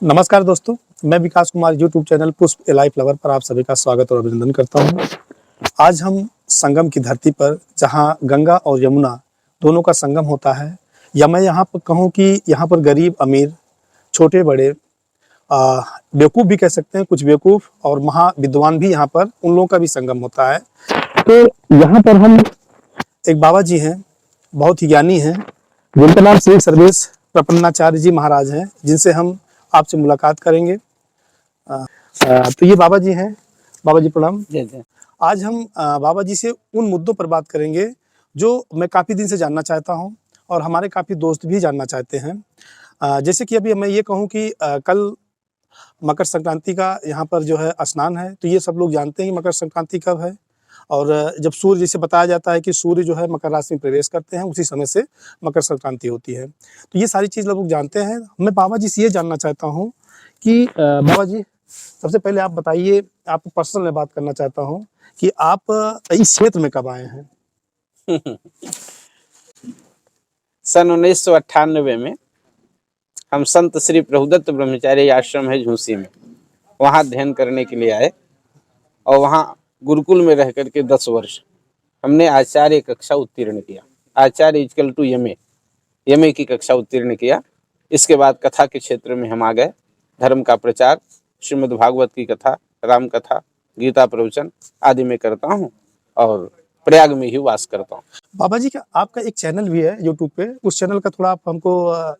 नमस्कार दोस्तों, मैं विकास कुमार यूट्यूब चैनल पुष्प ए लाइफ लवर पर आप सभी का स्वागत और अभिनंदन करता हूं। आज हम संगम की धरती पर, जहां गंगा और यमुना दोनों का संगम होता है, या मैं यहां पर कहूं कि यहां पर गरीब अमीर, छोटे बड़े, बेवकूफ़ भी कह सकते हैं, कुछ बेवकूफ़ और महाविद्वान भी यहां पर उन लोगों का भी संगम होता है। तो यहाँ पर हम एक बाबा जी हैं, बहुत ही ज्ञानी हैं, जिनका नाम श्री सर्वेश प्रपन्नाचार्य जी महाराज हैं, जिनसे हम आपसे मुलाकात करेंगे। तो ये बाबा जी हैं। बाबा जी प्रणाम। जय जय। आज हम बाबा जी से उन मुद्दों पर बात करेंगे जो मैं काफ़ी दिन से जानना चाहता हूं और हमारे काफ़ी दोस्त भी जानना चाहते हैं। जैसे कि अभी मैं ये कहूं कि कल मकर संक्रांति का यहाँ पर जो है स्नान है, तो ये सब लोग जानते हैं कि मकर संक्रांति कब है। और जब सूर्य, जैसे बताया जाता है कि सूर्य जो है मकर राशि में प्रवेश करते हैं, उसी समय से मकर संक्रांति होती है। तो ये सारी चीज़ लोग जानते हैं। मैं बाबा जी से ये जानना चाहता हूँ कि बाबा जी, सबसे पहले आप बताइए, आपको पर्सनल में बात करना चाहता हूँ कि आप इस क्षेत्र में कब आए हैं? सन 1998 में हम संत श्री प्रभुदत्त ब्रह्मचारी आश्रम है झूसी में, वहाँ अध्ययन करने के लिए आए और वहाँ गुरुकुल में रह करके 10 वर्ष हमने आचार्य कक्षा उत्तीर्ण किया। आचार्य इक्वल टू यमे की कक्षा उत्तीर्ण किया। इसके बाद कथा के क्षेत्र में हम आ गए। धर्म का प्रचार, श्रीमद् भागवत की कथा, राम कथा, गीता प्रवचन आदि में करता हूँ और प्रयाग में ही वास करता हूँ। बाबा जी, क्या आपका एक चैनल भी है यूट्यूब पे? उस चैनल का थोड़ा आप हमको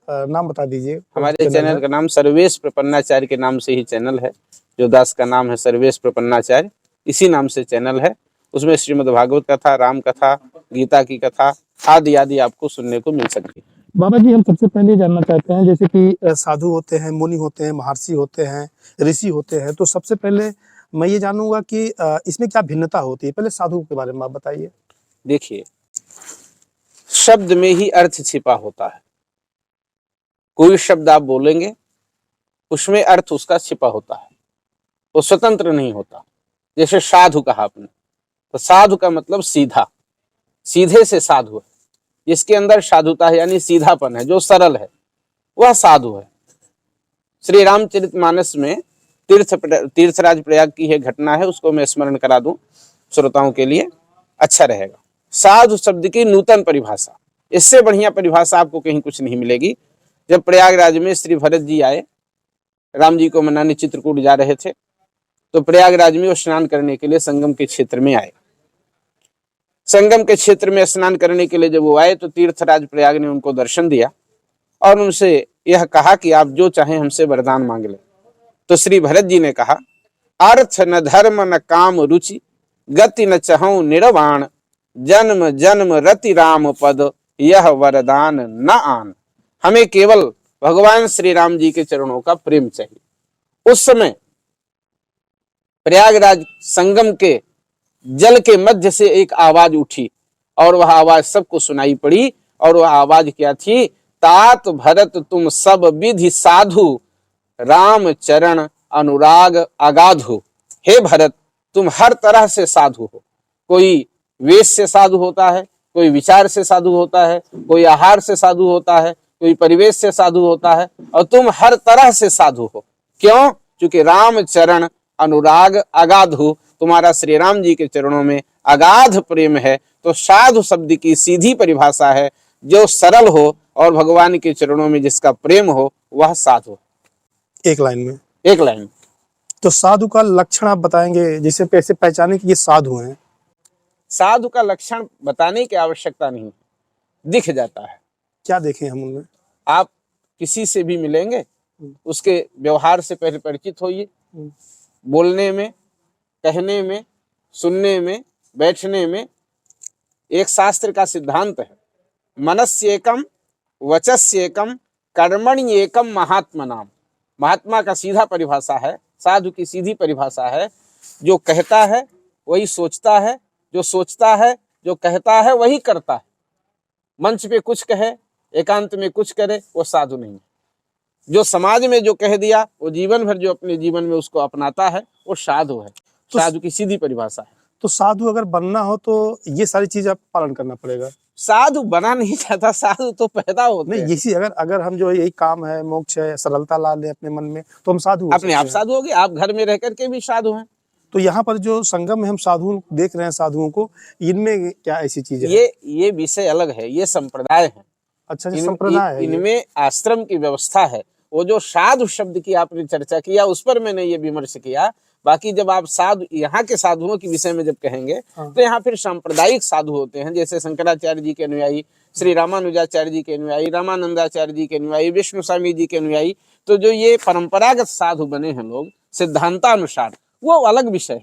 नाम बता दीजिए। हमारे चैनल का नाम सर्वेश प्रपन्नाचार्य के नाम से ही चैनल है। जो दास का नाम है सर्वेश प्रपन्नाचार्य, इसी नाम से चैनल है। उसमें श्रीमद् भागवत कथा, राम कथा, गीता की कथा आदि आदि आपको सुनने को मिल सकती है। बाबा जी, हम सबसे पहले जानना चाहते हैं, जैसे कि साधु होते हैं, मुनि होते हैं, महर्षि होते हैं, ऋषि होते हैं, तो सबसे पहले मैं ये जानूंगा कि इसमें क्या भिन्नता होती है। पहले साधु के बारे में आप बताइए। देखिए, शब्द में ही अर्थ छिपा होता है। कोई शब्द आप बोलेंगे, उसमें अर्थ उसका छिपा होता है, वो स्वतंत्र नहीं होता। जैसे साधु कहा आपने, तो साधु का मतलब सीधा, सीधे से साधु है, जिसके अंदर साधुता है, यानी सीधापन है, जो सरल है, वह साधु है। श्री रामचरितमानस में तीर्थराज प्रयाग की है घटना है, उसको मैं स्मरण करा दूं श्रोताओं के लिए, अच्छा रहेगा। साधु शब्द की नूतन परिभाषा, इससे बढ़िया परिभाषा आपको कहीं कुछ नहीं मिलेगी। जब प्रयागराज में श्री भरत जी आए, राम जी को मनाने चित्रकूट जा रहे थे, तो प्रयागराज में वो स्नान करने के लिए संगम के क्षेत्र में आए। संगम के क्षेत्र में स्नान करने के लिए जब वो आए, तो तीर्थराज प्रयाग ने उनको दर्शन दिया और उनसे यह कहा कि आप जो चाहें हमसे वरदान मांग लें। तो श्री भरत जी ने कहा, अर्थ न धर्म न काम रुचि, गति न चहु निर्वाण, जन्म जन्म रति राम पद, यह वरदान न आन। हमें केवल भगवान श्री राम जी के चरणों का प्रेम चाहिए। उस समय प्रयागराज संगम के जल के मध्य से एक आवाज उठी और वह आवाज सबको सुनाई पड़ी। और वह आवाज क्या थी? तात भरत तुम सब विधि साधु, राम चरण अनुराग अगाधु। हे भरत, तुम हर तरह से साधु हो। कोई वेश से साधु होता है, कोई विचार से साधु होता है, कोई आहार से साधु होता है, कोई परिवेश से साधु होता है, और तुम हर तरह से साधु हो। क्यों? क्योंकि राम चरण अनुराग अगाधु, तुम्हारा श्री राम जी के चरणों में अगाध प्रेम है। तो साधु शब्द की सीधी परिभाषा है, जो सरल हो और भगवान के चरणों में जिसका प्रेम हो, वह साधु। एक लाइन में? एक लाइन। तो साधु का लक्षण आप बताएंगे, जिसे कैसे पहचाने कि ये साधु हैं? साधु का लक्षण बताने की आवश्यकता नहीं, दिख जाता है। क्या देखें हम उनमें? आप किसी से भी मिलेंगे, उसके व्यवहार से पहले परिचित होइए। बोलने में, कहने में, सुनने में, बैठने में एक शास्त्र का सिद्धांत है, मनस्येकम वचस्येकम कर्मण्येकम महात्मनाम। महात्मा का सीधा परिभाषा है, साधु की सीधी परिभाषा है, जो कहता है वही सोचता है, जो सोचता है, जो कहता है वही करता है। मंच पे कुछ कहे, एकांत में कुछ करे, वो साधु नहीं है। जो समाज में जो कह दिया, वो जीवन भर जो अपने जीवन में उसको अपनाता है, वो साधु है। साधु की सीधी परिभाषा है। तो साधु अगर बनना हो तो ये सारी चीज आप पालन करना पड़ेगा। साधु बना नहीं जाता, साधु तो पैदा होते नहीं, हैं। इसी अगर अगर हम जो यही काम है, मोक्ष है, सरलता ला ले अपने मन में, तो हम साधु हो अपने आप सकते हैं। साधु हो गए, आप घर में रह करके भी साधु हैं। तो यहाँ पर जो संगम में हम साधु देख रहे हैं, साधुओं को, इनमें क्या ऐसी चीजें हैं? ये विषय अलग है, ये संप्रदाय है। अच्छा, संप्रदाय है ये। इनमें आश्रम की व्यवस्था है। वो जो साधु शब्द की आपने चर्चा किया, उस पर मैंने ये विमर्श किया। बाकी जब आप साधु, यहाँ के साधुओं के विषय में जब कहेंगे, हाँ। तो यहाँ फिर सांप्रदायिक साधु होते हैं, जैसे शंकराचार्य जी के अनुयायी, श्री रामानुजाचार्य जी के अनुयायी, रामानंदाचार्य जी के अनुयायी, विष्णु स्वामी जी के अनुयायी। तो जो ये परंपरागत साधु बने हैं लोग सिद्धांतानुसार, वो अलग विषय है।